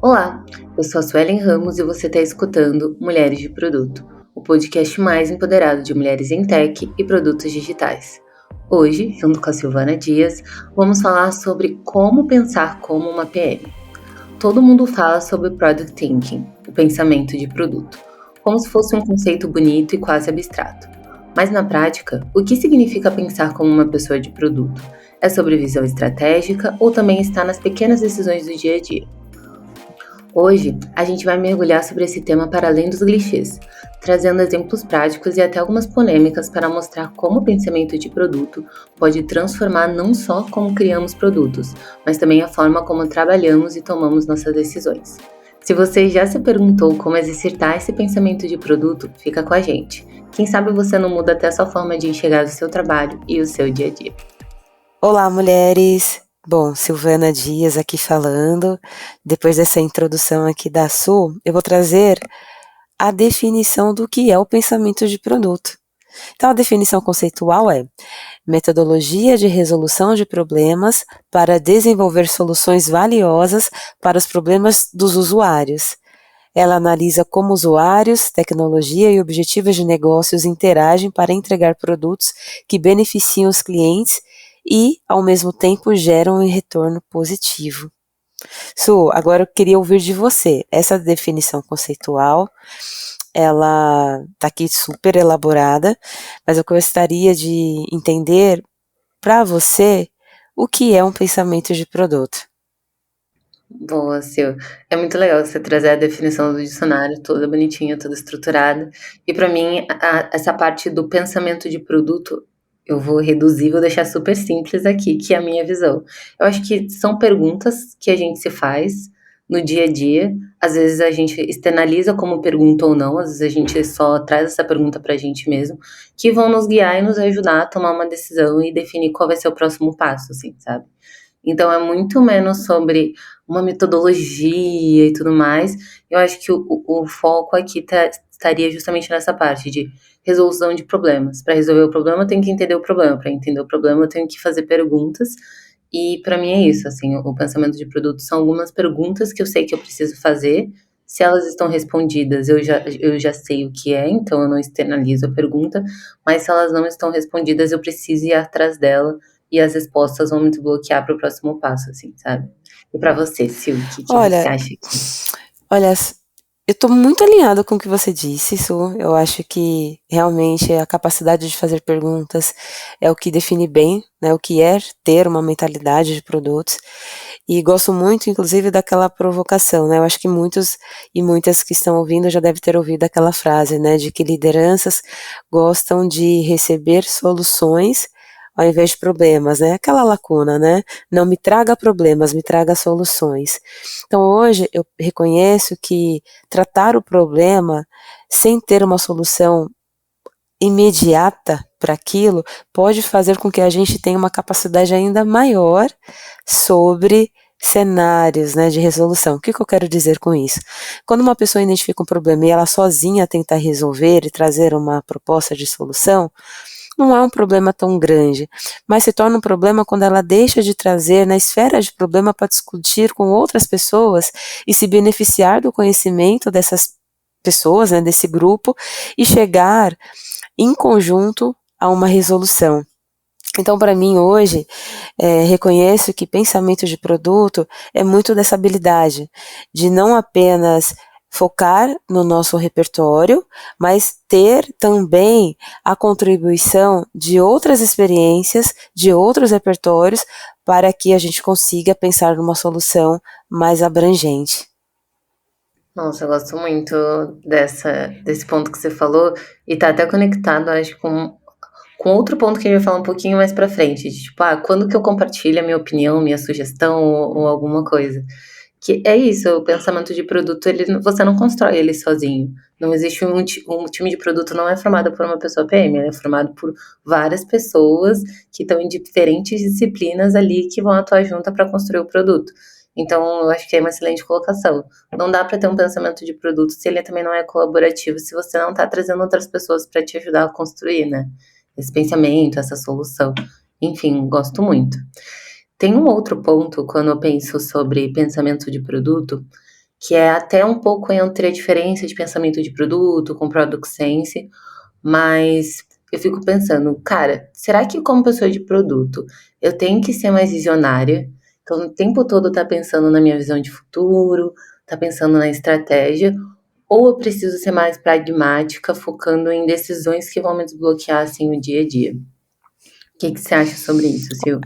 Olá, eu sou a Suelen Ramos e você está escutando Mulheres de Produto, o podcast mais empoderado de mulheres em tech e produtos digitais. Hoje, junto com a Silvana Dias, vamos falar sobre como pensar como uma PM. Todo mundo fala sobre Product Thinking, o pensamento de produto, como se fosse um conceito bonito e quase abstrato. Mas na prática, o que significa pensar como uma pessoa de produto? É sobre visão estratégica ou também está nas pequenas decisões do dia a dia? Hoje, a gente vai mergulhar sobre esse tema para além dos clichês, trazendo exemplos práticos e até algumas polêmicas para mostrar como o pensamento de produto pode transformar não só como criamos produtos, mas também a forma como trabalhamos e tomamos nossas decisões. Se você já se perguntou como exercitar esse pensamento de produto, fica com a gente. Quem sabe você não muda até a sua forma de enxergar o seu trabalho e o seu dia a dia. Olá, mulheres! Bom, Silvana Dias aqui falando. Depois dessa introdução aqui da Su, eu vou trazer a definição do que é o pensamento de produto. Então, a definição conceitual é metodologia de resolução de problemas para desenvolver soluções valiosas para os problemas dos usuários. Ela analisa como usuários, tecnologia e objetivos de negócios interagem para entregar produtos que beneficiam os clientes e, ao mesmo tempo, geram um retorno positivo. Su, agora eu queria ouvir de você. Essa definição conceitual, ela está aqui super elaborada, mas eu gostaria de entender para você o que é um pensamento de produto. Boa, Sil. É muito legal você trazer a definição do dicionário toda bonitinha, toda estruturada. E para mim, essa parte do pensamento de produto, eu vou reduzir, vou deixar super simples aqui, que é a minha visão. Eu acho que são perguntas que a gente se faz no dia a dia. Às vezes a gente externaliza como pergunta ou não, às vezes a gente só traz essa pergunta para a gente mesmo, que vão nos guiar e nos ajudar a tomar uma decisão e definir qual vai ser o próximo passo, assim, sabe? Então é muito menos sobre uma metodologia e tudo mais. Eu acho que o foco aqui estaria justamente nessa parte de resolução de problemas. Para resolver o problema, eu tenho que entender o problema. Para entender o problema, eu tenho que fazer perguntas. E para mim é isso, assim, o pensamento de produto são algumas perguntas que eu sei que eu preciso fazer. Se elas estão respondidas, eu já sei o que é, então eu não externalizo a pergunta, mas se elas não estão respondidas, eu preciso ir atrás dela e as respostas vão me desbloquear para o próximo passo, assim, sabe? E para você, Sil, o que você Olha, acha que... olha, eu estou muito alinhada com o que você disse, Su. Eu acho que realmente a capacidade de fazer perguntas é o que define bem, né, o que é ter uma mentalidade de produtos. E gosto muito, inclusive, daquela provocação, né? Eu acho que muitos e muitas que estão ouvindo já devem ter ouvido aquela frase, né, de que lideranças gostam de receber soluções ao invés de problemas, né? Aquela lacuna, né? Não me traga problemas, me traga soluções. Então, hoje eu reconheço que tratar o problema sem ter uma solução imediata para aquilo pode fazer com que a gente tenha uma capacidade ainda maior sobre cenários, né, de resolução. O que eu quero dizer com isso? Quando uma pessoa identifica um problema e ela sozinha tenta resolver e trazer uma proposta de solução, não é um problema tão grande, mas se torna um problema quando ela deixa de trazer na esfera de problema para discutir com outras pessoas e se beneficiar do conhecimento dessas pessoas, né, desse grupo, e chegar em conjunto a uma resolução. Então, para mim, hoje, reconheço que pensamento de produto é muito dessa habilidade de não apenas focar no nosso repertório, mas ter também a contribuição de outras experiências, de outros repertórios, para que a gente consiga pensar numa solução mais abrangente. Nossa, eu gosto muito desse ponto que você falou e tá até conectado, acho, com outro ponto que a gente vai falar um pouquinho mais pra frente, de tipo, quando que eu compartilho a minha opinião, minha sugestão ou alguma coisa. Que é isso, o pensamento de produto, você não constrói ele sozinho. Não existe um time de produto não é formado por uma pessoa PM, ele é formado por várias pessoas que estão em diferentes disciplinas ali que vão atuar junto para construir o produto. Então, eu acho que é uma excelente colocação. Não dá para ter um pensamento de produto se ele também não é colaborativo, se você não está trazendo outras pessoas para te ajudar a construir, né? Esse pensamento, essa solução. Enfim, gosto muito. Tem um outro ponto quando eu penso sobre pensamento de produto, que é até um pouco entre a diferença de pensamento de produto com Product Sense, mas eu fico pensando, cara, será que como pessoa de produto eu tenho que ser mais visionária? Então, o tempo todo tá pensando na minha visão de futuro, tá pensando na estratégia, ou eu preciso ser mais pragmática, focando em decisões que vão me desbloquear assim o dia a dia? O que que você acha sobre isso, Sil?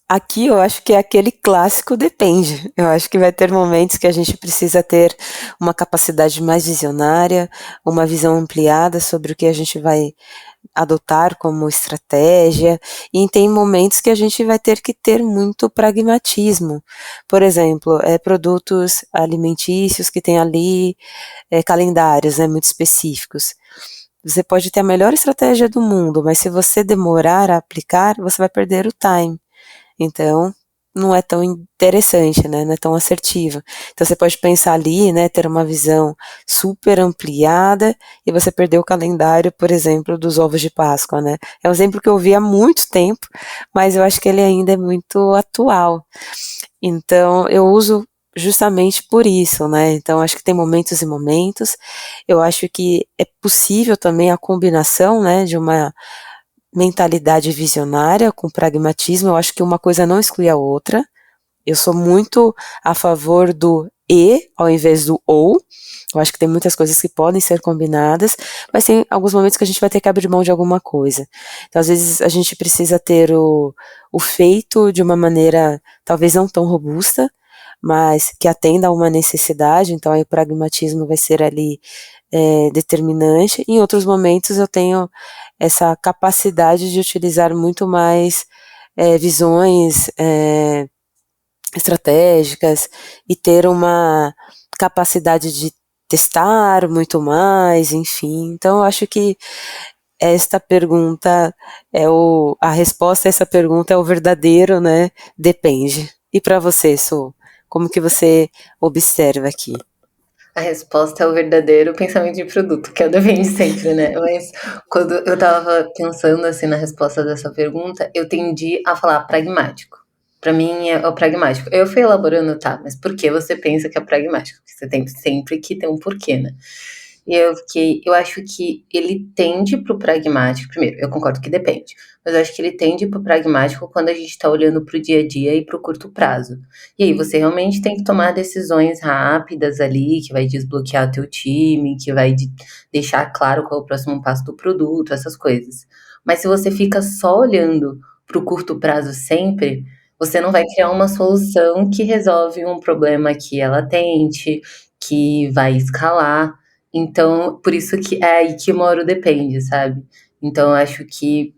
Aqui eu acho que é aquele clássico depende. Eu acho que vai ter momentos que a gente precisa ter uma capacidade mais visionária, uma visão ampliada sobre o que a gente vai adotar como estratégia, e tem momentos que a gente vai ter que ter muito pragmatismo. Por exemplo, produtos alimentícios que tem ali calendários, né, muito específicos. Você pode ter a melhor estratégia do mundo, mas se você demorar a aplicar, você vai perder o time. Então, não é tão interessante, né? Não é tão assertiva. Então, você pode pensar ali, né? Ter uma visão super ampliada e você perder o calendário, por exemplo, dos ovos de Páscoa, né? É um exemplo que eu vi há muito tempo, mas eu acho que ele ainda é muito atual. Então, eu uso justamente por isso, né? Então, acho que tem momentos e momentos. Eu acho que é possível também a combinação, né, de uma mentalidade visionária com pragmatismo. Eu acho que uma coisa não exclui a outra. Eu sou muito a favor do e ao invés do ou. Eu acho que tem muitas coisas que podem ser combinadas, mas tem alguns momentos que a gente vai ter que abrir mão de alguma coisa. Então, às vezes, a gente precisa ter o feito de uma maneira talvez não tão robusta, mas que atenda a uma necessidade. Então, aí o pragmatismo vai ser ali determinante. Em outros momentos, eu tenho essa capacidade de utilizar muito mais visões estratégicas e ter uma capacidade de testar muito mais, enfim. Então, eu acho que esta pergunta a resposta a essa pergunta é o verdadeiro, né? Depende. E para você, Su, como que você observa aqui? A resposta é o verdadeiro pensamento de produto, que é o depende sempre, né? Mas quando eu estava pensando assim na resposta dessa pergunta, eu tendi a falar pragmático. Para mim é o pragmático. Eu fui elaborando, tá, mas por que você pensa que é pragmático? Porque você tem sempre que ter um porquê, né? E eu acho que ele tende pro pragmático. Primeiro, eu concordo que depende, mas eu acho que ele tende pro pragmático quando a gente está olhando pro dia a dia e pro curto prazo. E aí você realmente tem que tomar decisões rápidas ali, que vai desbloquear teu time, que vai deixar claro qual é o próximo passo do produto, essas coisas. Mas se você fica só olhando pro curto prazo sempre, você não vai criar uma solução que resolve um problema que é latente, que vai escalar. Então, por isso que é aí que mora o depende, sabe? Então, eu acho que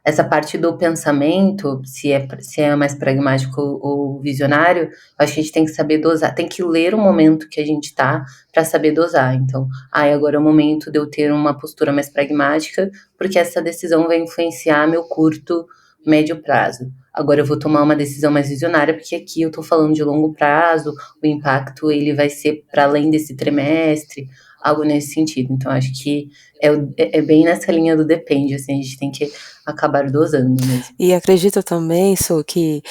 essa parte do pensamento, se é mais pragmático ou visionário, acho que a gente tem que saber dosar, tem que ler o momento que a gente tá para saber dosar. Então, agora é o momento de eu ter uma postura mais pragmática, porque essa decisão vai influenciar meu curto, médio prazo. Agora eu vou tomar uma decisão mais visionária, porque aqui eu tô falando de longo prazo, o impacto ele vai ser para além desse trimestre, algo nesse sentido. Então, acho que é bem nessa linha do depende, assim, a gente tem que acabar dosando mesmo. E acredito também, Su, que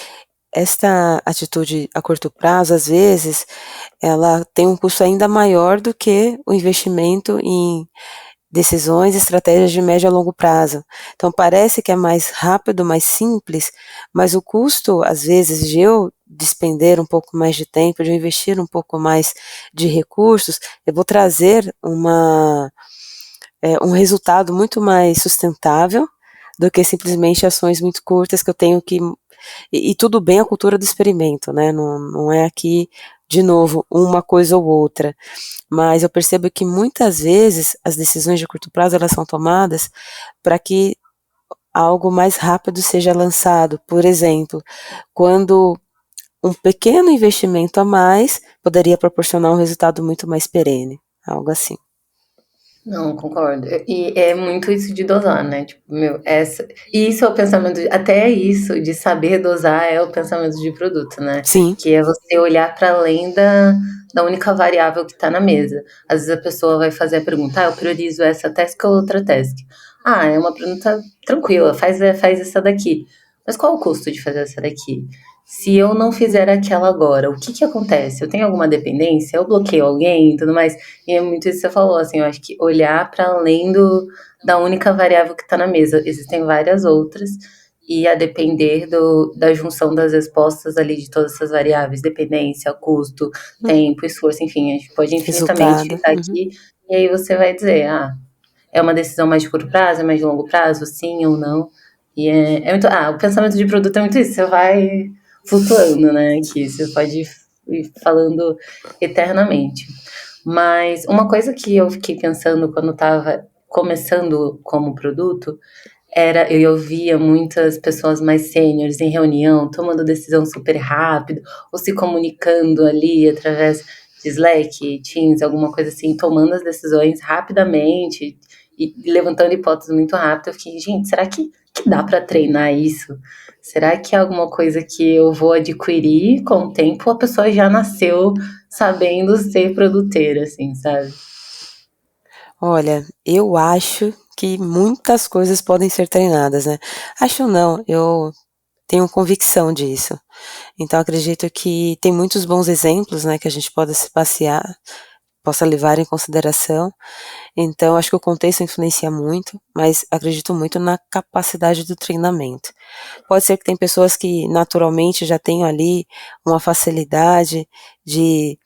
esta atitude a curto prazo, às vezes, ela tem um custo ainda maior do que o investimento em decisões e estratégias de médio a longo prazo. Então, parece que é mais rápido, mais simples, mas o custo, às vezes, de eu despender um pouco mais de tempo, de eu investir um pouco mais de recursos, eu vou trazer um resultado muito mais sustentável do que simplesmente ações muito curtas que eu tenho que. E tudo bem a cultura do experimento, né? Não é aqui, de novo, uma coisa ou outra. Mas eu percebo que muitas vezes as decisões de curto prazo elas são tomadas para que algo mais rápido seja lançado. Por exemplo, quando um pequeno investimento a mais poderia proporcionar um resultado muito mais perene, algo assim. Não, concordo. E é muito isso de dosar, né? Tipo, e isso é o pensamento, até isso de saber dosar é o pensamento de produto, né? Sim, Que é você olhar para além da única variável que está na mesa. Às vezes a pessoa vai fazer a pergunta, eu priorizo essa task ou outra task? É uma pergunta tranquila, faz essa daqui. Mas qual o custo de fazer essa daqui? se eu não fizer aquela agora, o que que acontece? Eu tenho alguma dependência? Eu bloqueio alguém e tudo mais? E é muito isso que você falou, assim, eu acho que olhar para além da única variável que está na mesa. Existem várias outras, e a depender da junção das respostas ali de todas essas variáveis, dependência, custo, tempo, esforço, enfim, a gente pode infinitamente Resultado. estar Uhum. aqui, e aí você vai dizer, é uma decisão mais de curto prazo, é mais de longo prazo, sim ou não. E o pensamento de produto é muito isso, você vai flutuando, né? Que você pode ir falando eternamente. Mas uma coisa que eu fiquei pensando quando estava começando como produto era, eu ouvia muitas pessoas mais sêniores em reunião tomando decisão super rápido ou se comunicando ali através de Slack, Teams, alguma coisa assim, tomando as decisões rapidamente e levantando hipóteses muito rápido. Eu fiquei, gente, será que dá para treinar isso? Será que é alguma coisa que eu vou adquirir com o tempo ou a pessoa já nasceu sabendo ser produteira, assim, sabe? Olha, eu acho que muitas coisas podem ser treinadas, né? Acho não, eu tenho convicção disso. Então acredito que tem muitos bons exemplos, né, que a gente pode se passear, possa levar em consideração. Então acho que o contexto influencia muito, mas acredito muito na capacidade do treinamento. Pode ser que tem pessoas que naturalmente já tenham ali uma facilidade de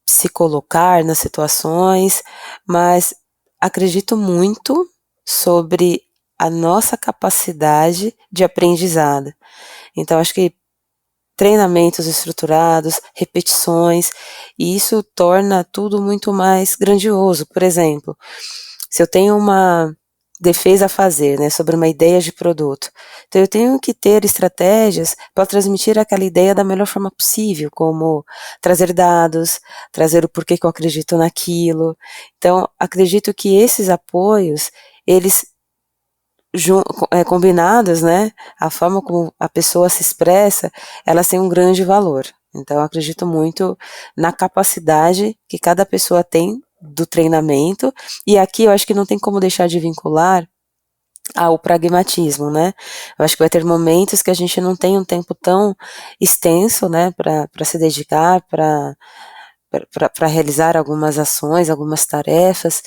se colocar nas situações, mas acredito muito sobre a nossa capacidade de aprendizado. Então acho que treinamentos estruturados, repetições, e isso torna tudo muito mais grandioso. Por exemplo, se eu tenho uma defesa a fazer, né, sobre uma ideia de produto, então eu tenho que ter estratégias para transmitir aquela ideia da melhor forma possível, como trazer dados, trazer o porquê que eu acredito naquilo. Então, acredito que esses apoios, eles combinadas, né, a forma como a pessoa se expressa, elas têm um grande valor. Então, eu acredito muito na capacidade que cada pessoa tem do treinamento, e aqui eu acho que não tem como deixar de vincular ao pragmatismo, né? Eu acho que vai ter momentos que a gente não tem um tempo tão extenso, né, para se dedicar, para realizar algumas ações, algumas tarefas,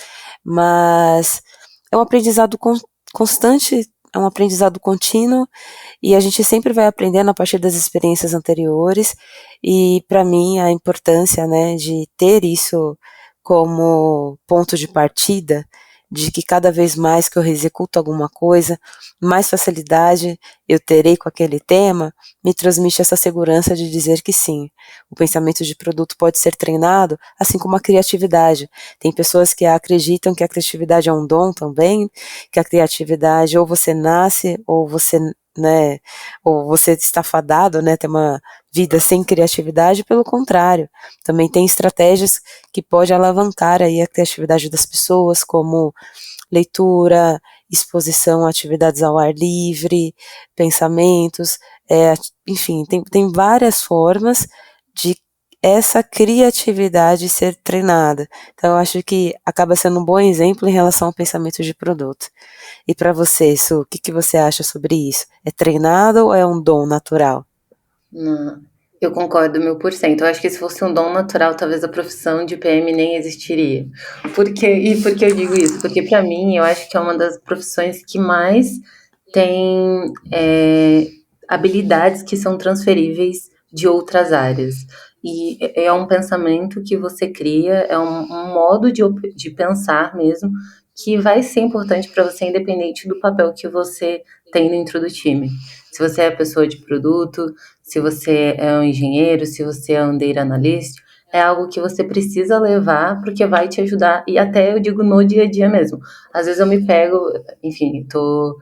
mas é um aprendizado constante, é um aprendizado contínuo e a gente sempre vai aprendendo a partir das experiências anteriores e para mim a importância, né, de ter isso como ponto de partida, de que cada vez mais que eu executo alguma coisa, mais facilidade eu terei com aquele tema, me transmite essa segurança de dizer que sim, o pensamento de produto pode ser treinado, assim como a criatividade. Tem pessoas que acreditam que a criatividade é um dom também, que a criatividade ou você nasce ou você, né, ou você está fadado, né, ter uma vida sem criatividade, pelo contrário. Também tem estratégias que podem alavancar aí a criatividade das pessoas, como leitura, exposição a atividades ao ar livre, pensamentos, enfim, tem várias formas de essa criatividade ser treinada. Então, eu acho que acaba sendo um bom exemplo em relação ao pensamento de produto. E para você, Su, o que, que você acha sobre isso? É treinado ou é um dom natural? Não, eu concordo 1000%. Eu acho que se fosse um dom natural, talvez a profissão de PM nem existiria. Por que eu digo isso? Porque para mim, eu acho que é uma das profissões que mais tem habilidades que são transferíveis de outras áreas. E é um pensamento que você cria, é um modo de pensar mesmo, que vai ser importante para você, independente do papel que você tem dentro do time. Se você é a pessoa de produto, se você é um engenheiro, se você é um data analyst, é algo que você precisa levar porque vai te ajudar, e até eu digo no dia a dia mesmo. Às vezes eu me pego, enfim, estou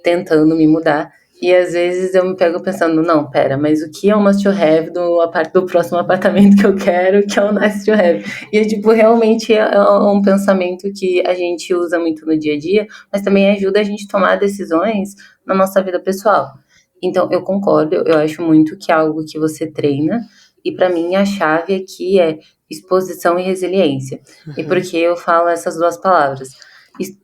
tentando me mudar, e às vezes eu me pego pensando, não, pera, mas o que é um must to have do próximo apartamento que eu quero, que é um nice to have? E tipo, realmente é um pensamento que a gente usa muito no dia a dia, mas também ajuda a gente a tomar decisões na nossa vida pessoal. Então, eu concordo, eu acho muito que é algo que você treina, e para mim a chave aqui é exposição e resiliência. E por Uhum. que eu falo essas duas palavras?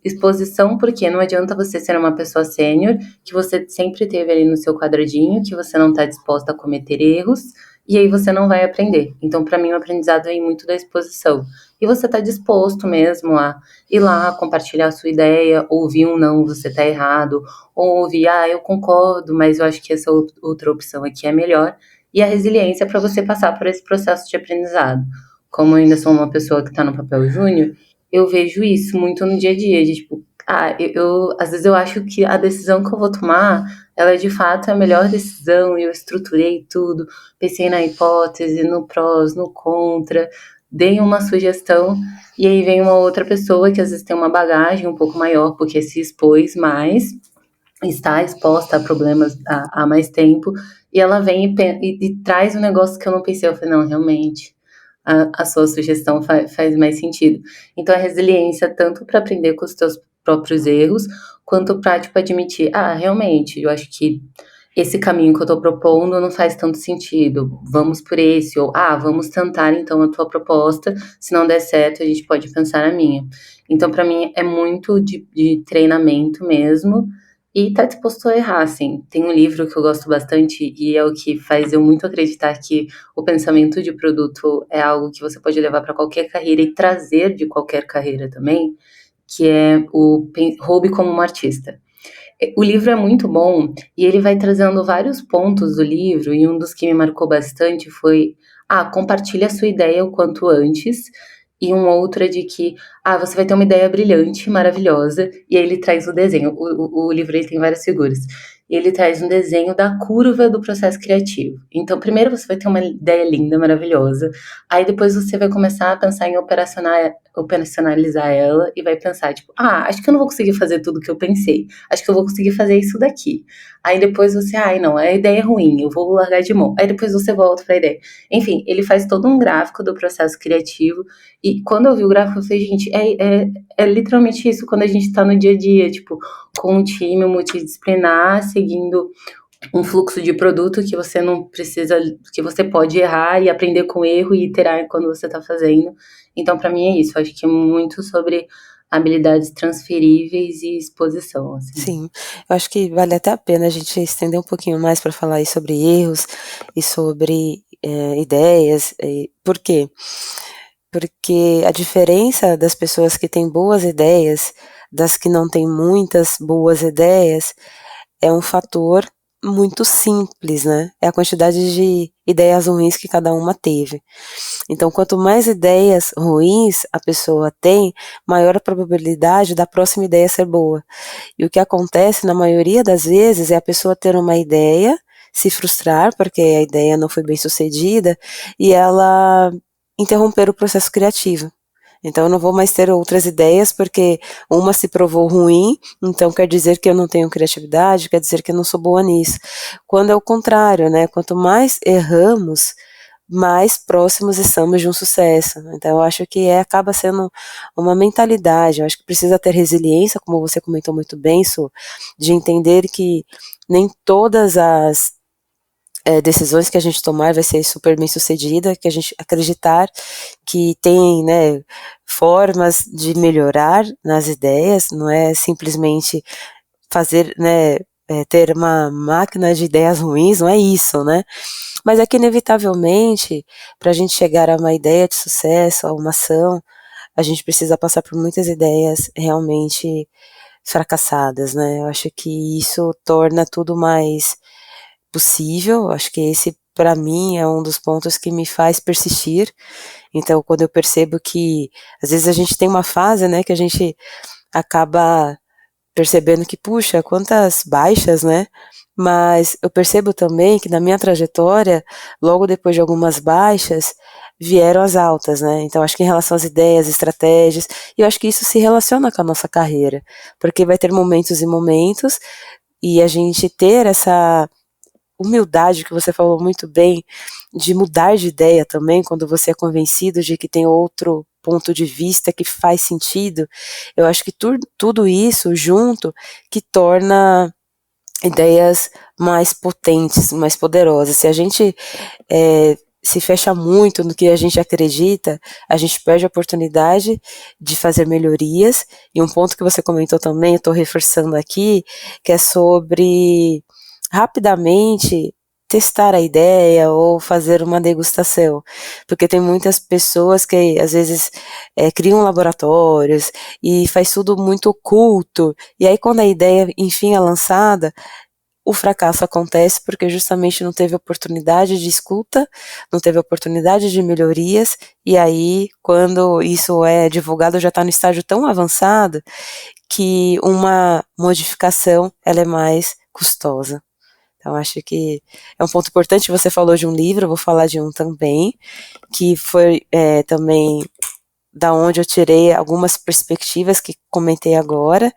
Exposição, porque não adianta você ser uma pessoa sênior, que você sempre teve ali no seu quadradinho, que você não está disposta a cometer erros, e aí você não vai aprender. Então, para mim, o aprendizado vem muito da exposição. E você está disposto mesmo a ir lá, compartilhar a sua ideia, ouvir um não, você está errado, ou ouvir, eu concordo, mas eu acho que essa outra opção aqui é melhor. E a resiliência para você passar por esse processo de aprendizado. Como eu ainda sou uma pessoa que está no papel júnior, eu vejo isso muito no dia a dia, de tipo, às vezes eu acho que a decisão que eu vou tomar, ela de fato é a melhor decisão, e eu estruturei tudo, pensei na hipótese, no prós, no contra, dei uma sugestão, e aí vem uma outra pessoa que às vezes tem uma bagagem um pouco maior, porque se expôs mais, está exposta a problemas há mais tempo, e ela vem e traz um negócio que eu não pensei. Eu falei, não, realmente, a sua sugestão faz mais sentido. Então, a resiliência, tanto para aprender com os teus próprios erros, quanto para, tipo, admitir, realmente, eu acho que esse caminho que eu estou propondo não faz tanto sentido, vamos por esse, ou, vamos tentar, então, a tua proposta, se não der certo, a gente pode pensar na minha. Então, para mim, é muito de treinamento mesmo, e tá disposto a errar, assim. Tem um livro que eu gosto bastante, e é o que faz eu muito acreditar que o pensamento de produto é algo que você pode levar para qualquer carreira e trazer de qualquer carreira também, que é o Roube como um Artista. O livro é muito bom e ele vai trazendo vários pontos do livro, e um dos que me marcou bastante foi: compartilhe a sua ideia o quanto antes. E um outro é de que, você vai ter uma ideia brilhante, maravilhosa, e aí ele traz o desenho. O livro ele tem várias figuras. E ele traz um desenho da curva do processo criativo. Então, primeiro você vai ter uma ideia linda, maravilhosa. Aí depois você vai começar a pensar em operacionalizar ela e vai pensar, tipo, acho que eu não vou conseguir fazer tudo que eu pensei. Acho que eu vou conseguir fazer isso daqui. Aí depois você, não, a ideia é ruim, eu vou largar de mão. Aí depois você volta para a ideia. Enfim, ele faz todo um gráfico do processo criativo. E quando eu vi o gráfico, eu falei, gente, é literalmente isso quando a gente tá no dia a dia, tipo, com um time multidisciplinar, seguindo um fluxo de produto que você não precisa, que você pode errar e aprender com erro e iterar quando você tá fazendo. Então, para mim é isso, acho que é muito sobre habilidades transferíveis e exposição, assim. Sim, eu acho que vale até a pena a gente estender um pouquinho mais para falar aí sobre erros e sobre ideias. Por quê? Porque a diferença das pessoas que têm boas ideias das que não têm muitas boas ideias é um fator muito simples, né? É a quantidade de ideias ruins que cada uma teve. Então, quanto mais ideias ruins a pessoa tem, maior a probabilidade da próxima ideia ser boa. E o que acontece na maioria das vezes é a pessoa ter uma ideia, se frustrar porque a ideia não foi bem sucedida e ela interromper o processo criativo. Então eu não vou mais ter outras ideias porque uma se provou ruim, então quer dizer que eu não tenho criatividade, quer dizer que eu não sou boa nisso. Quando é o contrário, né? Quanto mais erramos, mais próximos estamos de um sucesso. Então eu acho que acaba sendo uma mentalidade, eu acho que precisa ter resiliência, como você comentou muito bem, Su, de entender que nem todas as decisões que a gente tomar vai ser super bem sucedida, que a gente acreditar que tem, né, formas de melhorar nas ideias, não é simplesmente fazer, né, ter uma máquina de ideias ruins, não é isso, né? Mas é que inevitavelmente, para a gente chegar a uma ideia de sucesso, a uma ação, a gente precisa passar por muitas ideias realmente fracassadas, né? Eu acho que isso torna tudo mais possível. Acho que esse, para mim, é um dos pontos que me faz persistir. Então, quando eu percebo que, às vezes a gente tem uma fase, né, que a gente acaba percebendo que, puxa, quantas baixas, né? Mas eu percebo também que na minha trajetória, logo depois de algumas baixas, vieram as altas, né? Então, acho que em relação às ideias, estratégias, eu acho que isso se relaciona com a nossa carreira, porque vai ter momentos e momentos, e a gente ter essa humildade que você falou muito bem, de mudar de ideia também, quando você é convencido de que tem outro ponto de vista que faz sentido, eu acho que tudo isso junto que torna ideias mais potentes, mais poderosas. Se a gente se fecha muito no que a gente acredita, a gente perde a oportunidade de fazer melhorias. E um ponto que você comentou também, eu estou reforçando aqui, que é sobre rapidamente testar a ideia ou fazer uma degustação, porque tem muitas pessoas que às vezes criam laboratórios e faz tudo muito oculto, e aí quando a ideia enfim é lançada, o fracasso acontece porque justamente não teve oportunidade de escuta, não teve oportunidade de melhorias, e aí quando isso é divulgado já está no estágio tão avançado que uma modificação ela é mais custosa. Então, acho que é um ponto importante. Você falou de um livro, eu vou falar de um também, que foi também da onde eu tirei algumas perspectivas que comentei agora.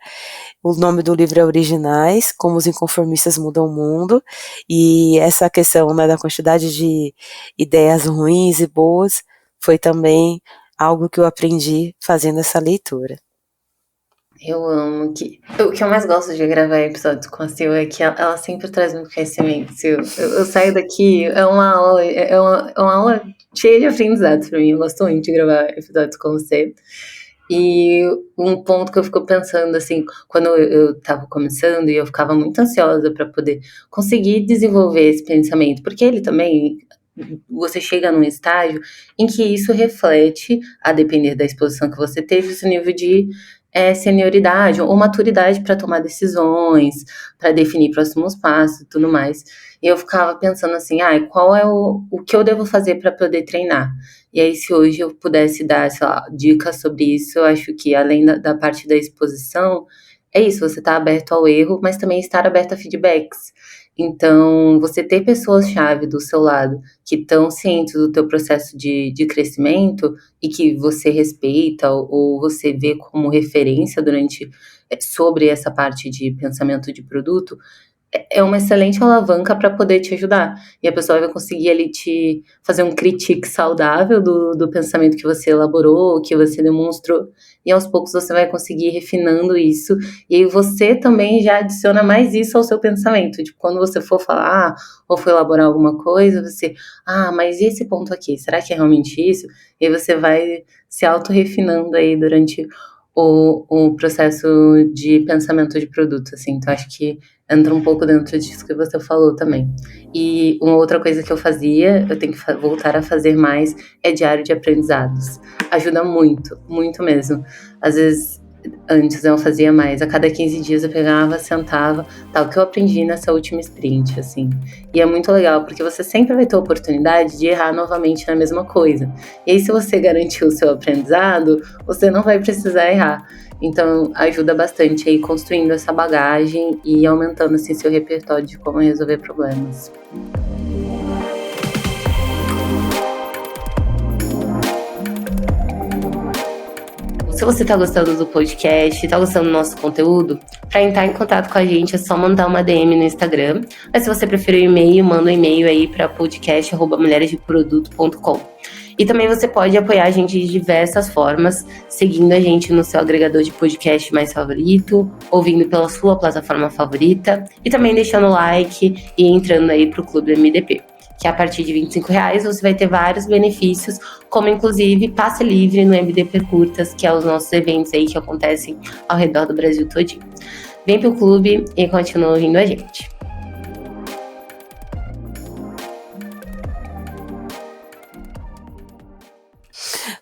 O nome do livro é Originais, Como os Inconformistas Mudam o Mundo, e essa questão, né, da quantidade de ideias ruins e boas foi também algo que eu aprendi fazendo essa leitura. Eu amo o que eu mais gosto de gravar episódios com a Sil é que ela sempre traz muito conhecimento. Sil, eu saio daqui, é uma aula cheia de aprendizados pra mim. Eu gosto muito de gravar episódios com você. E um ponto que eu fico pensando, assim, quando eu tava começando e eu ficava muito ansiosa para poder conseguir desenvolver esse pensamento, porque ele também, você chega num estágio em que isso reflete, a depender da exposição que você teve, o seu nível de senioridade ou maturidade para tomar decisões, para definir próximos passos e tudo mais. E eu ficava pensando assim, qual é o que eu devo fazer para poder treinar? E aí, se hoje eu pudesse dar, sei lá, dicas sobre isso, eu acho que além da parte da exposição, é isso, você estar aberto ao erro, mas também estar aberto a feedbacks. Então, você ter pessoas-chave do seu lado que estão cientes do teu processo de crescimento e que você respeita ou você vê como referência sobre essa parte de pensamento de produto, é uma excelente alavanca para poder te ajudar. E a pessoa vai conseguir ali te fazer um critique saudável do pensamento que você elaborou, que você demonstrou, e aos poucos você vai conseguir ir refinando isso, e aí você também já adiciona mais isso ao seu pensamento. Tipo, quando você for falar ou for elaborar alguma coisa, você, mas e esse ponto aqui? Será que é realmente isso? E aí você vai se auto-refinando aí durante o processo de pensamento de produto, assim. Então, acho que entra um pouco dentro disso que você falou também. E uma outra coisa que eu fazia, eu tenho que voltar a fazer mais, é diário de aprendizados. Ajuda muito, muito mesmo. Às vezes, antes eu fazia mais. A cada 15 dias eu pegava, sentava, o que eu aprendi nessa última sprint, assim. E é muito legal, porque você sempre vai ter a oportunidade de errar novamente na mesma coisa. E aí, se você garantiu o seu aprendizado, você não vai precisar errar. Então, ajuda bastante aí construindo essa bagagem e aumentando assim seu repertório de como resolver problemas. Se você está gostando do podcast, está gostando do nosso conteúdo, para entrar em contato com a gente é só mandar uma DM no Instagram. Mas se você preferir o e-mail, manda um e-mail aí para podcast@mulheresdeproduto.com. E também você pode apoiar a gente de diversas formas, seguindo a gente no seu agregador de podcast mais favorito, ouvindo pela sua plataforma favorita e também deixando like e entrando aí pro Clube MDP, que a partir de R$25 você vai ter vários benefícios, como inclusive passe livre no MDP Curtas, que é os nossos eventos aí que acontecem ao redor do Brasil todinho. Vem pro clube e continua ouvindo a gente.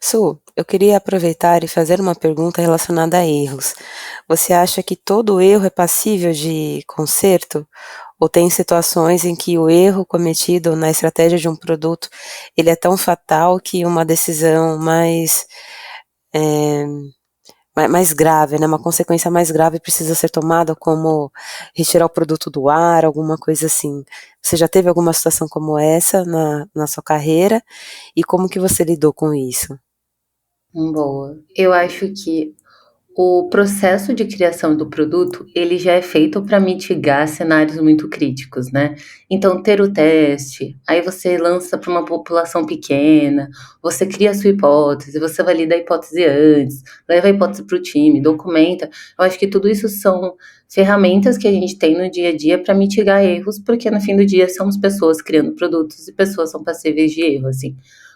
Su, eu queria aproveitar e fazer uma pergunta relacionada a erros. Você acha que todo erro é passível de conserto? Ou tem situações em que o erro cometido na estratégia de um produto, ele é tão fatal que uma decisão mais grave, né, uma consequência mais grave precisa ser tomada, como retirar o produto do ar, alguma coisa assim. Você já teve alguma situação como essa na sua carreira? E como que você lidou com isso? Boa. Eu acho que O processo de criação do produto, ele já é feito para mitigar cenários muito críticos, né. Então ter o teste, aí você lança para uma população pequena, você cria a sua hipótese, você valida a hipótese antes, leva a hipótese para o time, documenta. Eu acho que tudo isso são ferramentas que a gente tem no dia a dia para mitigar erros, porque no fim do dia somos pessoas criando produtos e pessoas são passíveis de erro, assim.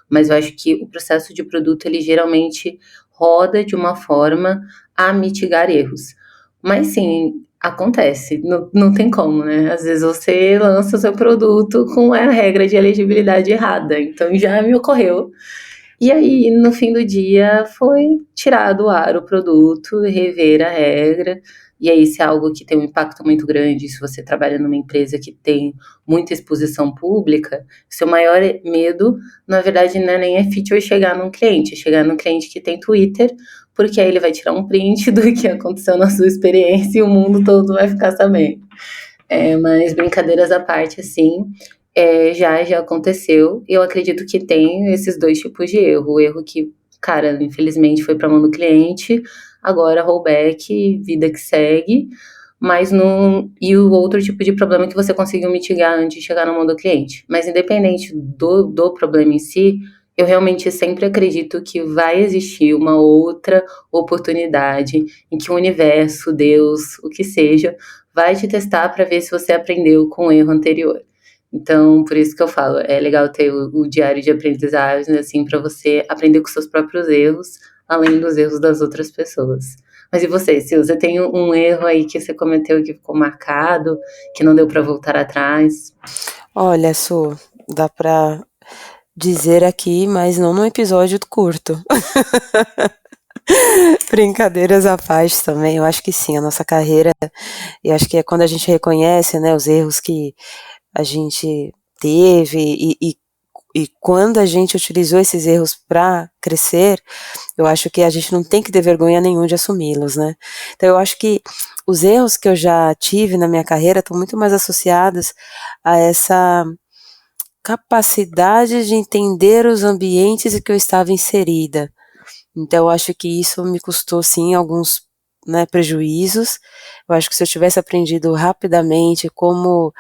Mas eu acho que o processo de produto, ele geralmente roda de uma forma a mitigar erros. Mas sim, acontece, não tem como, né. Às vezes você lança o seu produto com a regra de elegibilidade errada, então já me ocorreu. E aí, no fim do dia, foi tirar do ar o produto, rever a regra, e aí se é algo que tem um impacto muito grande, se você trabalha numa empresa que tem muita exposição pública, seu maior medo, na verdade, não é nem a feature chegar num cliente, é chegar num cliente que tem Twitter, porque aí ele vai tirar um print do que aconteceu na sua experiência e o mundo todo vai ficar sabendo. Mas brincadeiras à parte, assim, já aconteceu. Eu acredito que tem esses dois tipos de erro. O erro que, cara, infelizmente foi para mão do cliente, agora rollback, vida que segue. Mas não. E o outro tipo de problema que você conseguiu mitigar antes de chegar na mão do cliente. Mas independente do problema em si, eu realmente sempre acredito que vai existir uma outra oportunidade em que o universo, Deus, o que seja, vai te testar para ver se você aprendeu com o erro anterior. Então, por isso que eu falo, é legal ter o diário de aprendizagem, assim, para você aprender com seus próprios erros, além dos erros das outras pessoas. Mas e você, se você tem um erro aí que você cometeu que ficou marcado, que não deu para voltar atrás? Olha, Su, dá pra dizer aqui, mas não num episódio curto. Brincadeiras à parte também, eu acho que sim, a nossa carreira, e acho que é quando a gente reconhece, né, os erros que a gente teve e quando a gente utilizou esses erros para crescer, eu acho que a gente não tem que ter vergonha nenhum de assumi-los, né? Então eu acho que os erros que eu já tive na minha carreira estão muito mais associados a essa capacidade de entender os ambientes em que eu estava inserida. Então eu acho que isso me custou sim alguns, né, prejuízos. Eu acho que se eu tivesse aprendido rapidamente como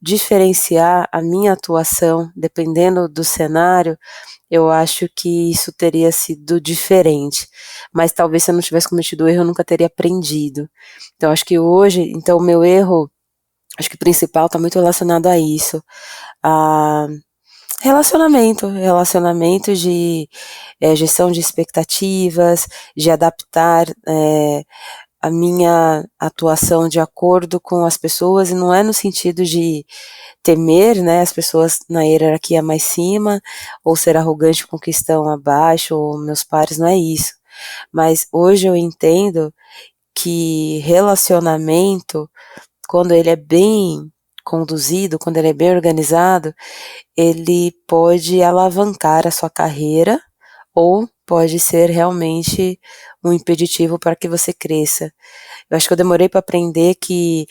diferenciar a minha atuação dependendo do cenário, eu acho que isso teria sido diferente. Mas talvez se eu não tivesse cometido o erro, eu nunca teria aprendido. Então acho que hoje, então o meu erro, acho que o principal está muito relacionado a isso, a relacionamento de gestão de expectativas, de adaptar a minha atuação de acordo com as pessoas, e não é no sentido de temer, né, as pessoas na hierarquia mais cima, ou ser arrogante com que estão abaixo, ou meus pares, não é isso. Mas hoje eu entendo que relacionamento, quando ele é bem conduzido, quando ele é bem organizado, ele pode alavancar a sua carreira ou pode ser realmente um impeditivo para que você cresça. Eu acho que eu demorei para aprender que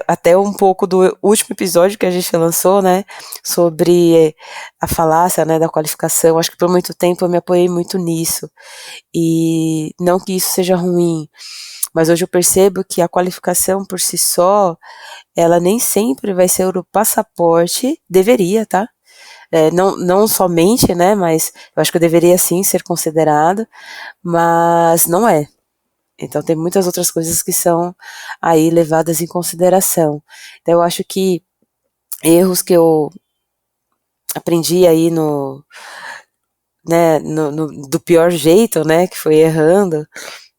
até um pouco do último episódio que a gente lançou, né, sobre a falácia, né, da qualificação. Acho que por muito tempo eu me apoiei muito nisso. E não que isso seja ruim, mas hoje eu percebo que a qualificação por si só, ela nem sempre vai ser o passaporte, deveria, tá? Não somente, né, mas eu acho que eu deveria sim ser considerado, mas não é. Então tem muitas outras coisas que são aí levadas em consideração. Então eu acho que erros que eu aprendi aí do pior jeito, né, que foi errando,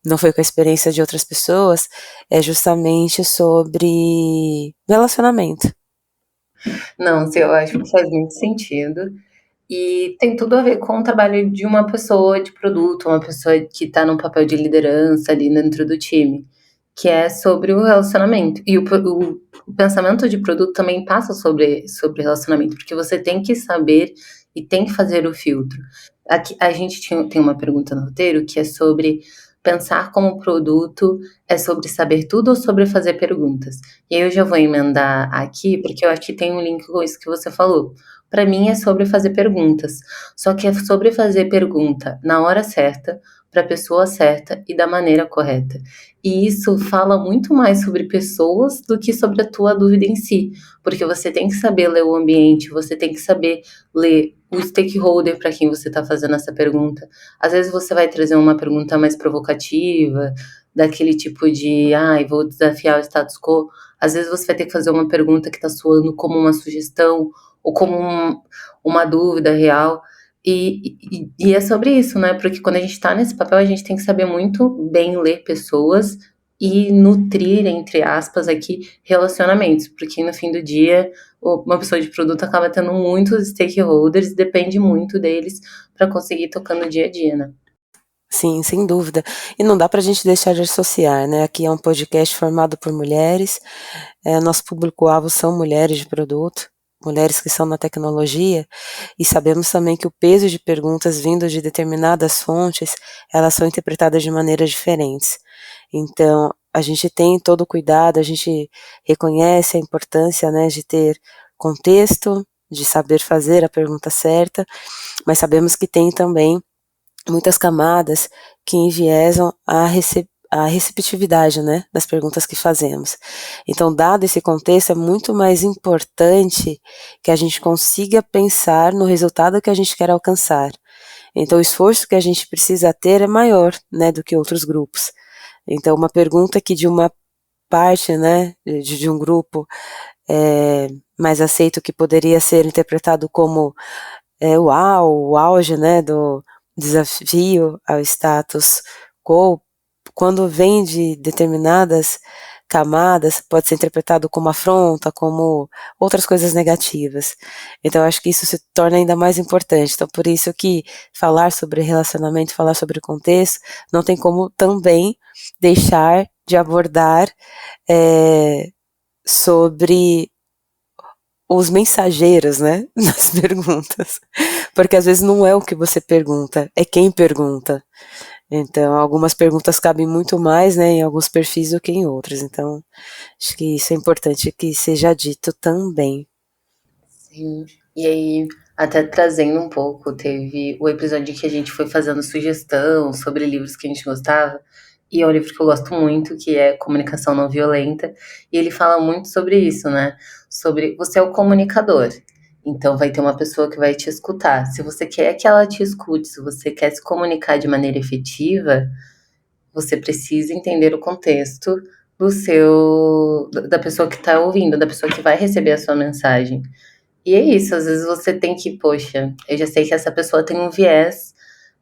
não foi com a experiência de outras pessoas, é justamente sobre relacionamento. Não, sim, eu acho que faz muito sentido. E tem tudo a ver com o trabalho de uma pessoa de produto, uma pessoa que está num papel de liderança ali dentro do time, que é sobre o relacionamento. E o pensamento de produto também passa sobre relacionamento, porque você tem que saber e tem que fazer o filtro. Aqui, a gente tem uma pergunta no roteiro que é sobre pensar como produto é sobre saber tudo ou sobre fazer perguntas. E aí eu já vou emendar aqui, porque eu acho que tem um link com isso que você falou. Para mim é sobre fazer perguntas. Só que é sobre fazer pergunta na hora certa, para a pessoa certa e da maneira correta. E isso fala muito mais sobre pessoas do que sobre a tua dúvida em si, porque você tem que saber ler o ambiente, você tem que saber ler o stakeholder para quem você está fazendo essa pergunta. Às vezes você vai trazer uma pergunta mais provocativa, daquele tipo de, vou desafiar o status quo. Às vezes você vai ter que fazer uma pergunta que está soando como uma sugestão ou como uma dúvida real. E é sobre isso, né? Porque quando a gente está nesse papel, a gente tem que saber muito bem ler pessoas e nutrir, entre aspas, aqui, relacionamentos. Porque no fim do dia, uma pessoa de produto acaba tendo muitos stakeholders e depende muito deles para conseguir tocar no dia a dia, né? Sim, sem dúvida. E não dá para a gente deixar de associar, né? Aqui é um podcast formado por mulheres, nosso público-alvo são mulheres de produto, mulheres que são na tecnologia, e sabemos também que o peso de perguntas vindo de determinadas fontes, elas são interpretadas de maneiras diferentes. Então, a gente tem todo o cuidado, a gente reconhece a importância, né, de ter contexto, de saber fazer a pergunta certa, mas sabemos que tem também muitas camadas que enviesam a receptividade, né, das perguntas que fazemos. Então, dado esse contexto, é muito mais importante que a gente consiga pensar no resultado que a gente quer alcançar. Então, o esforço que a gente precisa ter é maior, né, do que outros grupos. Então, uma pergunta que de uma parte, né, de um grupo mais aceito, que poderia ser interpretado como o auge, né, do desafio ao status quo, quando vem de determinadas camadas, pode ser interpretado como afronta, como outras coisas negativas. Então, eu acho que isso se torna ainda mais importante. Então, por isso que falar sobre relacionamento, falar sobre contexto, não tem como também deixar de abordar sobre os mensageiros, né, nas perguntas. Porque às vezes não é o que você pergunta, é quem pergunta. Então, algumas perguntas cabem muito mais, né, em alguns perfis do que em outros. Então, acho que isso é importante que seja dito também. Sim. E aí, até trazendo um pouco, teve o episódio que a gente foi fazendo sugestão sobre livros que a gente gostava, e é um livro que eu gosto muito, que é Comunicação Não Violenta, e ele fala muito sobre isso, né? Sobre você é o comunicador. Então vai ter uma pessoa que vai te escutar. Se você quer que ela te escute, se você quer se comunicar de maneira efetiva, você precisa entender o contexto da pessoa que está ouvindo, da pessoa que vai receber a sua mensagem. E é isso, às vezes você tem que, poxa, eu já sei que essa pessoa tem um viés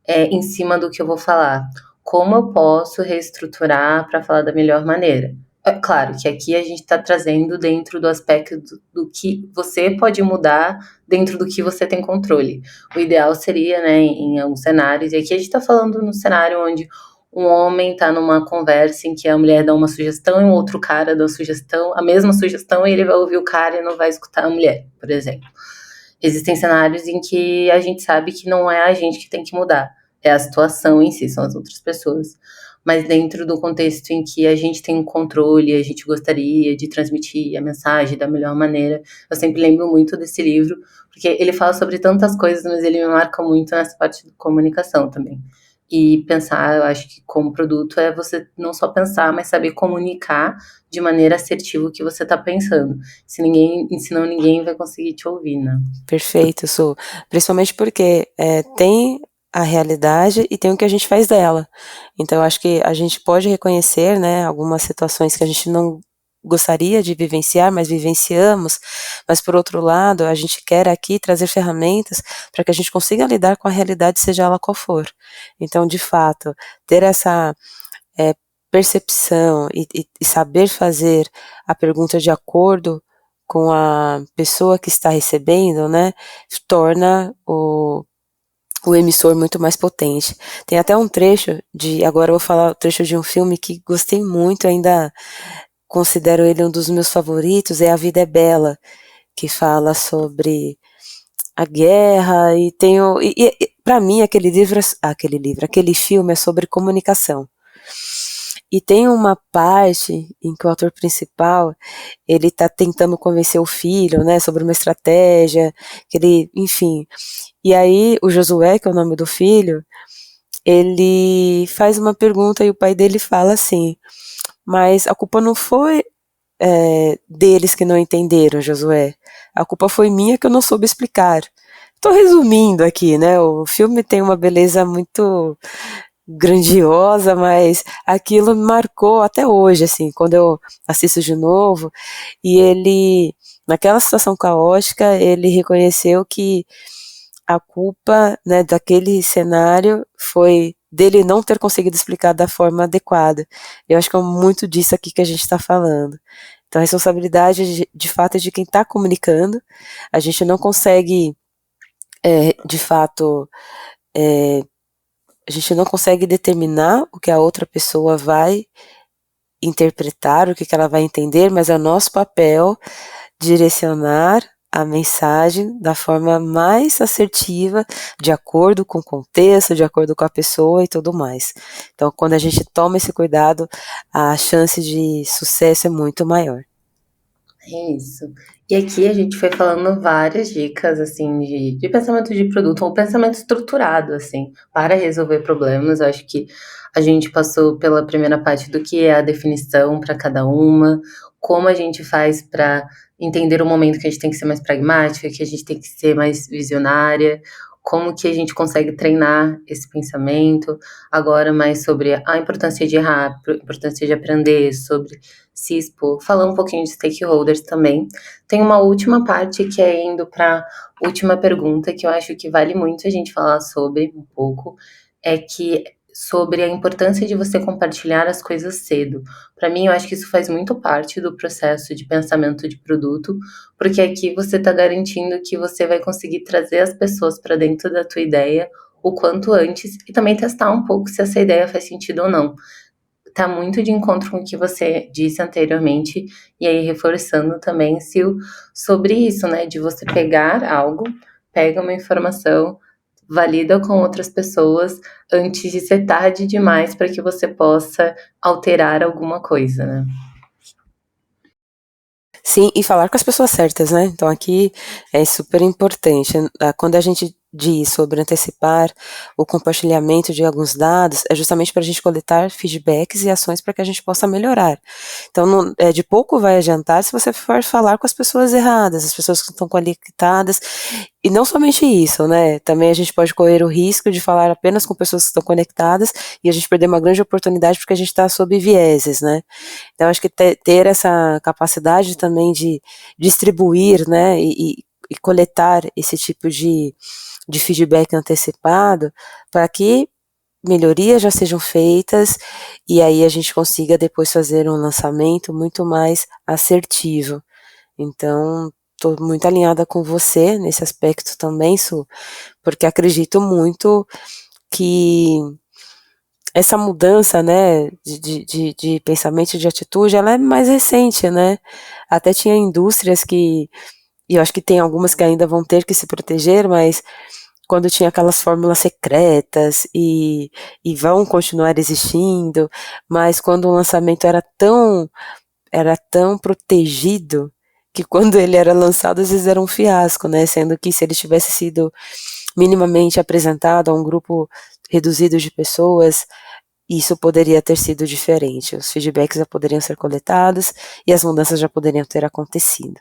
em cima do que eu vou falar. Como eu posso reestruturar para falar da melhor maneira? É claro que aqui a gente está trazendo dentro do aspecto do que você pode mudar dentro do que você tem controle. O ideal seria, né, em alguns cenários, e aqui a gente está falando no cenário onde um homem está numa conversa em que a mulher dá uma sugestão e um outro cara dá uma sugestão, a mesma sugestão, e ele vai ouvir o cara e não vai escutar a mulher, por exemplo. Existem cenários em que a gente sabe que não é a gente que tem que mudar, é a situação em si, são as outras pessoas. Mas dentro do contexto em que a gente tem um controle, a gente gostaria de transmitir a mensagem da melhor maneira, eu sempre lembro muito desse livro, porque ele fala sobre tantas coisas, mas ele me marca muito nessa parte de comunicação também. E pensar, eu acho que como produto é você não só pensar, mas saber comunicar de maneira assertiva o que você está pensando. Senão ninguém vai conseguir te ouvir, né? Perfeito, Su. Principalmente porque tem a realidade e tem o que a gente faz dela. Então, eu acho que a gente pode reconhecer, né, algumas situações que a gente não gostaria de vivenciar, mas vivenciamos, mas por outro lado, a gente quer aqui trazer ferramentas para que a gente consiga lidar com a realidade, seja ela qual for. Então, de fato, ter essa percepção e saber fazer a pergunta de acordo com a pessoa que está recebendo, né, torna o emissor muito mais potente. Tem até um trecho agora eu vou falar o trecho de um filme que gostei muito, ainda considero ele um dos meus favoritos, é A Vida é Bela, que fala sobre a guerra e para mim aquele filme é sobre comunicação. E tem uma parte em que o ator principal, ele tá tentando convencer o filho, né, sobre uma estratégia, enfim. E aí o Josué, que é o nome do filho, ele faz uma pergunta e o pai dele fala assim: mas a culpa não foi deles que não entenderam, Josué. A culpa foi minha que eu não soube explicar. Estou resumindo aqui, né? O filme tem uma beleza muito grandiosa, mas aquilo me marcou até hoje, assim, quando eu assisto de novo. E ele, naquela situação caótica, ele reconheceu que a culpa, né, daquele cenário foi dele não ter conseguido explicar da forma adequada. Eu acho que é muito disso aqui que a gente está falando. Então, a responsabilidade, de fato, é de quem está comunicando. A gente não consegue, de fato, a gente não consegue determinar o que a outra pessoa vai interpretar, o que ela vai entender, mas é o nosso papel direcionar a mensagem da forma mais assertiva, de acordo com o contexto, de acordo com a pessoa e tudo mais. Então, quando a gente toma esse cuidado, a chance de sucesso é muito maior. É isso. E aqui a gente foi falando várias dicas, assim, de pensamento de produto, ou pensamento estruturado, assim, para resolver problemas. Eu acho que a gente passou pela primeira parte do que é a definição para cada uma, como a gente faz para entender o momento que a gente tem que ser mais pragmática, que a gente tem que ser mais visionária, como que a gente consegue treinar esse pensamento. Agora mais sobre a importância de errar, a importância de aprender, sobre se expor, falar um pouquinho de stakeholders também. Tem uma última parte que é indo para a última pergunta, que eu acho que vale muito a gente falar sobre um pouco, é que sobre a importância de você compartilhar as coisas cedo. Para mim, eu acho que isso faz muito parte do processo de pensamento de produto, porque aqui você está garantindo que você vai conseguir trazer as pessoas para dentro da tua ideia o quanto antes e também testar um pouco se essa ideia faz sentido ou não. Tá muito de encontro com o que você disse anteriormente, e aí reforçando também sobre isso, né? De você pegar algo, pega uma informação, valida com outras pessoas antes de ser tarde demais para que você possa alterar alguma coisa, né? Sim, e falar com as pessoas certas, né? Então aqui é super importante. Quando a gente diz sobre antecipar o compartilhamento de alguns dados, é justamente para a gente coletar feedbacks e ações para que a gente possa melhorar. Então, de pouco vai adiantar se você for falar com as pessoas erradas, as pessoas que estão conectadas. E não somente isso, né? Também a gente pode correr o risco de falar apenas com pessoas que estão conectadas e a gente perder uma grande oportunidade porque a gente está sob vieses, né? Então, acho que ter essa capacidade também de distribuir, né, e coletar esse tipo de feedback antecipado para que melhorias já sejam feitas e aí a gente consiga depois fazer um lançamento muito mais assertivo. Então, estou muito alinhada com você nesse aspecto também, Su, porque acredito muito que essa mudança, né, de pensamento e de atitude, ela é mais recente, né? Até tinha indústrias e eu acho que tem algumas que ainda vão ter que se proteger, mas quando tinha aquelas fórmulas secretas e vão continuar existindo, mas quando o lançamento era tão protegido que quando ele era lançado às vezes era um fiasco, né? Sendo que se ele tivesse sido minimamente apresentado a um grupo reduzido de pessoas, isso poderia ter sido diferente. Os feedbacks já poderiam ser coletados e as mudanças já poderiam ter acontecido.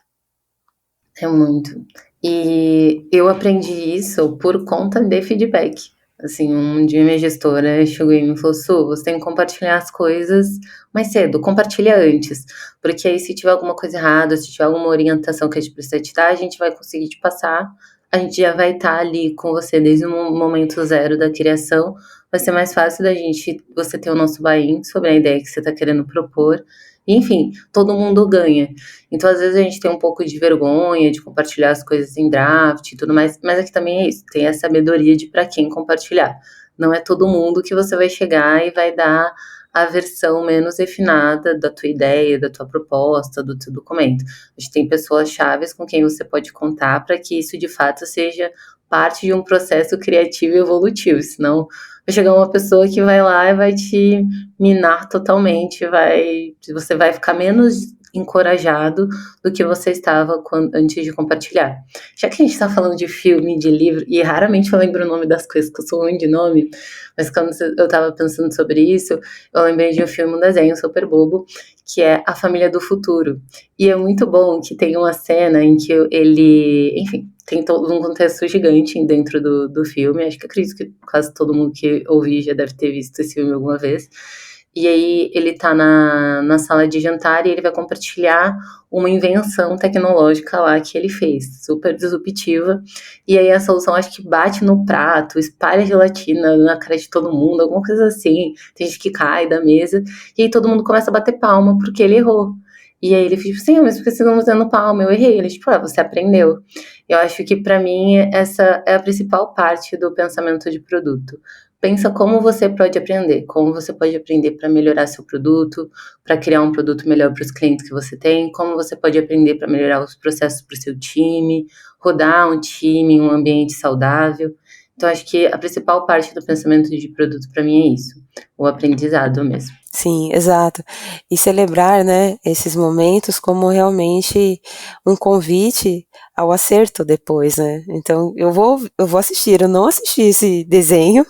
É muito. E eu aprendi isso por conta de feedback. Assim, um dia minha gestora chegou e me falou: Su, você tem que compartilhar as coisas mais cedo, compartilha antes. Porque aí, se tiver alguma coisa errada, se tiver alguma orientação que a gente precisa te dar, a gente vai conseguir te passar. A gente já vai estar ali com você desde o momento zero da criação. Vai ser mais fácil da gente, você ter o nosso buy-in sobre a ideia que você está querendo propor. Enfim, todo mundo ganha. Então, às vezes, a gente tem um pouco de vergonha de compartilhar as coisas em draft e tudo mais, mas aqui também é isso, tem a sabedoria de para quem compartilhar. Não é todo mundo que você vai chegar e vai dar a versão menos refinada da tua ideia, da tua proposta, do teu documento. A gente tem pessoas chaves com quem você pode contar para que isso de fato seja parte de um processo criativo e evolutivo, senão vai chegar uma pessoa que vai lá e vai te minar totalmente, você vai ficar menos encorajado do que você estava antes de compartilhar. Já que a gente está falando de filme, de livro, e raramente eu lembro o nome das coisas, que eu sou ruim de nome, mas quando eu estava pensando sobre isso, eu lembrei de um filme, um desenho super bobo, que é A Família do Futuro. E é muito bom que tem uma cena em que ele, enfim, tem todo um contexto gigante dentro do filme. Acho que acredito que quase todo mundo que ouvi já deve ter visto esse filme alguma vez. E aí ele tá na sala de jantar e ele vai compartilhar uma invenção tecnológica lá que ele fez, super disruptiva. E aí a solução acho que bate no prato, espalha gelatina na cara de todo mundo, alguma coisa assim. Tem gente que cai da mesa. E aí todo mundo começa a bater palma porque ele errou. E aí ele fica tipo, sim, mas por que vocês estão fazendo palma? Eu errei. Ele, tipo, você aprendeu. Eu acho que para mim essa é a principal parte do pensamento de produto. Pensa como você pode aprender, como você pode aprender para melhorar seu produto, para criar um produto melhor para os clientes que você tem, como você pode aprender para melhorar os processos para o seu time, rodar um time em um ambiente saudável. Então, acho que a principal parte do pensamento de produto para mim é isso, o aprendizado mesmo. Sim, exato. E celebrar, né, esses momentos como realmente um convite ao acerto depois, né? Então, eu vou assistir. Eu não assisti esse desenho,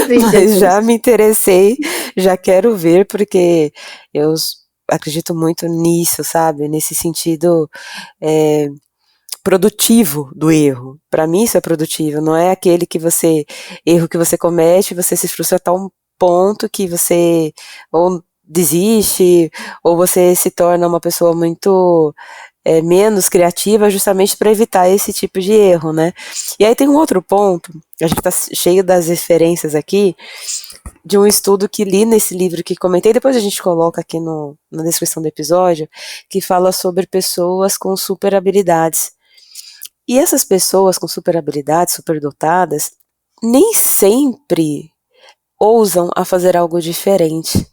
mas já me interessei, já quero ver, porque eu acredito muito nisso, sabe? Nesse sentido produtivo do erro. Para mim isso é produtivo, não é aquele erro que você comete, você se frustra a tal ponto que você ou desiste, ou você se torna uma pessoa muito menos criativa justamente para evitar esse tipo de erro, né? E aí tem um outro ponto, a gente está cheio das referências aqui, de um estudo que li nesse livro que comentei, depois a gente coloca aqui na descrição do episódio, que fala sobre pessoas com super habilidades. E essas pessoas com super habilidades, superdotadas, nem sempre ousam a fazer algo diferente.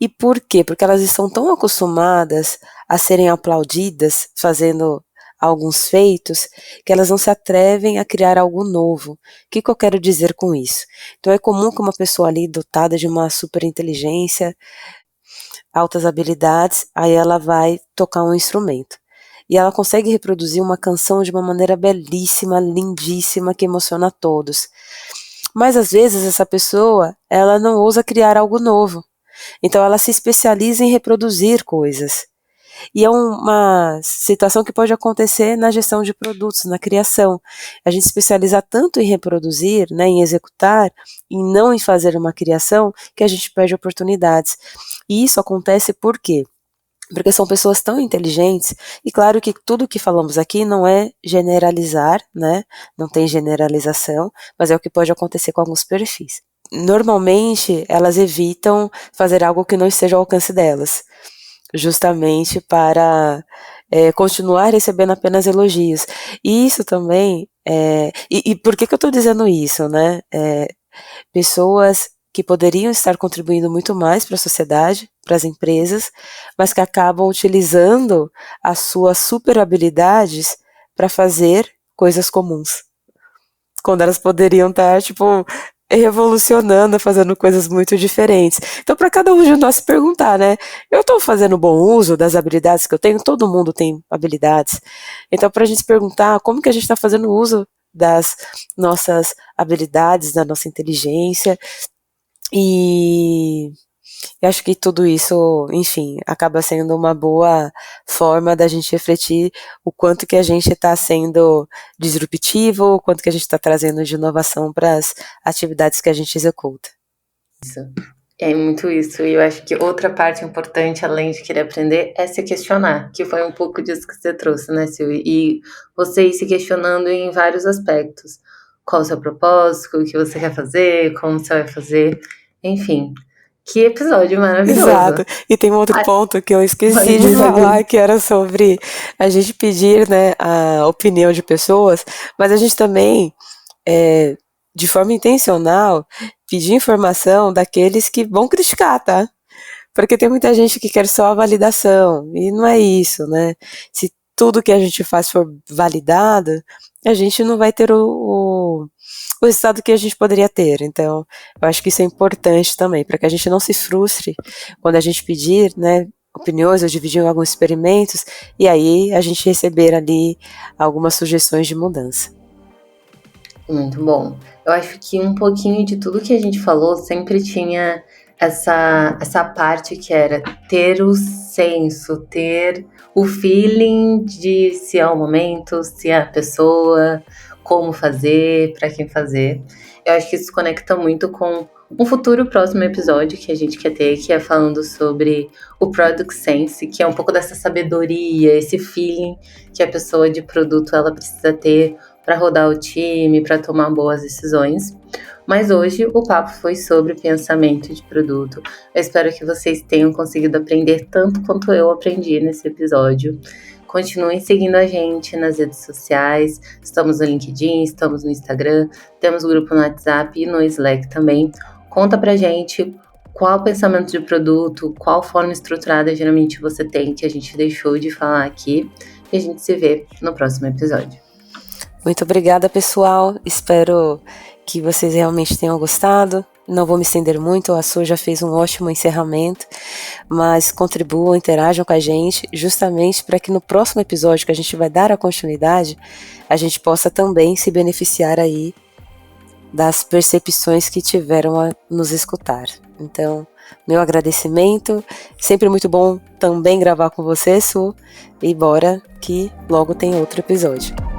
E por quê? Porque elas estão tão acostumadas a serem aplaudidas fazendo alguns feitos que elas não se atrevem a criar algo novo. O que eu quero dizer com isso? Então é comum que uma pessoa ali dotada de uma super inteligência, altas habilidades, aí ela vai tocar um instrumento. E ela consegue reproduzir uma canção de uma maneira belíssima, lindíssima, que emociona a todos. Mas às vezes essa pessoa, ela não ousa criar algo novo. Então ela se especializa em reproduzir coisas. E é uma situação que pode acontecer na gestão de produtos, na criação. A gente se especializa tanto em reproduzir, né, em executar, e não em fazer uma criação, que a gente perde oportunidades. E isso acontece por quê? Porque são pessoas tão inteligentes, e claro que tudo que falamos aqui não é generalizar, né? Não tem generalização, mas é o que pode acontecer com alguns perfis. Normalmente, elas evitam fazer algo que não esteja ao alcance delas, justamente para continuar recebendo apenas elogios. E isso também, e por que eu estou dizendo isso, né? Pessoas que poderiam estar contribuindo muito mais para a sociedade, para as empresas, mas que acabam utilizando as suas super habilidades para fazer coisas comuns. Quando elas poderiam estar, tipo, revolucionando, fazendo coisas muito diferentes. Então, para cada um de nós se perguntar, né? Eu estou fazendo bom uso das habilidades que eu tenho? Todo mundo tem habilidades. Então, para a gente se perguntar como que a gente está fazendo uso das nossas habilidades, da nossa inteligência. E eu acho que tudo isso, enfim, acaba sendo uma boa forma da gente refletir o quanto que a gente está sendo disruptivo, o quanto que a gente está trazendo de inovação para as atividades que a gente executa. Isso. É muito isso. E eu acho que outra parte importante, além de querer aprender, é se questionar, que foi um pouco disso que você trouxe, né, Silvia? E você ir se questionando em vários aspectos. Qual o seu propósito, o que você quer fazer, como você vai fazer, enfim. Que episódio maravilhoso. Exato. E tem um outro ponto que eu esqueci de falar, que era sobre a gente pedir, né, a opinião de pessoas, mas a gente também, de forma intencional, pedir informação daqueles que vão criticar, tá? Porque tem muita gente que quer só a validação, e não é isso, né? Se tudo que a gente faz for validado, a gente não vai ter o resultado que a gente poderia ter. Então, eu acho que isso é importante também, para que a gente não se frustre quando a gente pedir, né, opiniões ou dividir alguns experimentos, e aí a gente receber ali algumas sugestões de mudança. Muito bom. Eu acho que um pouquinho de tudo que a gente falou sempre tinha essa parte que era ter o senso, ter o feeling de se é o momento, se é a pessoa, como fazer, para quem fazer. Eu acho que isso conecta muito com um futuro próximo episódio que a gente quer ter, que é falando sobre o Product Sense, que é um pouco dessa sabedoria, esse feeling que a pessoa de produto ela precisa ter para rodar o time, para tomar boas decisões. Mas hoje o papo foi sobre pensamento de produto. Eu espero que vocês tenham conseguido aprender tanto quanto eu aprendi nesse episódio. Continuem seguindo a gente nas redes sociais. Estamos no LinkedIn, estamos no Instagram, temos grupo no WhatsApp e no Slack também. Conta pra gente qual pensamento de produto, qual forma estruturada geralmente você tem que a gente deixou de falar aqui. E a gente se vê no próximo episódio. Muito obrigada, pessoal. Espero que vocês realmente tenham gostado. Não vou me estender muito, a Su já fez um ótimo encerramento, mas contribuam, interajam com a gente, justamente para que no próximo episódio que a gente vai dar a continuidade, a gente possa também se beneficiar aí das percepções que tiveram a nos escutar. Então, meu agradecimento, sempre muito bom também gravar com você, Su, e bora que logo tem outro episódio.